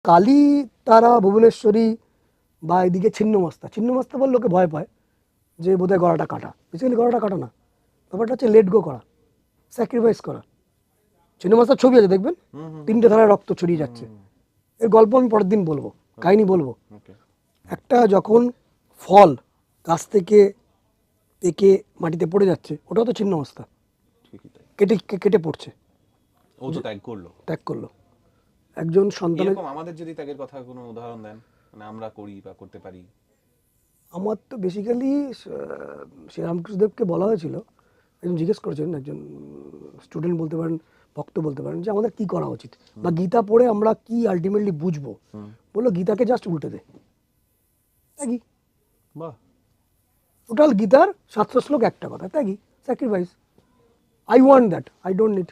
কালী তারা ভুবনেশ্বরী বা এদিকে ছিন্নমস্তা বলে লোকে ভয় পায় যে বোধহয় গলাটা কাটা, বেসিক্যালি গলাটা কাটা না, ব্যাপারটা হচ্ছে লেট গো করা, স্যাক্রিফাইস করা। ছিন্নমস্তার ছবি আছে দেখবেন, 3টে ধারায় রক্ত ছড়িয়ে যাচ্ছে। এর গল্প আমি পরের দিন বলবো, কাহিনী বলবো। একটা যখন ফল গাছ থেকে পেকে মাটিতে পড়ে যাচ্ছে, ওটাও তো ছিন্নমস্তা, কেটে কেটে পড়ছে, ও তো ত্যাগ করলো। একজন সন্তানের। এরকম আমাদের যদি ত্যাগের কথা কোনো উদাহরণ দেন, মানে আমরা করি বা করতে পারি। আমার তো বেসিক্যালি শ্রীরামকৃষ্ণদেবকে বলা হয়েছিল, একজন জিজ্ঞেস করেছেন, একজন স্টুডেন্ট বলতে পারেন, ভক্ত বলতে পারেন, যে আমাদের কি করা উচিত বা গীতা পড়ে আমরা কি আলটিমেটলি বুঝবো। বললো গীতাকে জাস্ট উল্টে দে, ত্যাগী। বাহ, টোটাল গীতার 700 শ্লোক একটা কথা, ত্যাগী, sacrifice. I want that, I don't need.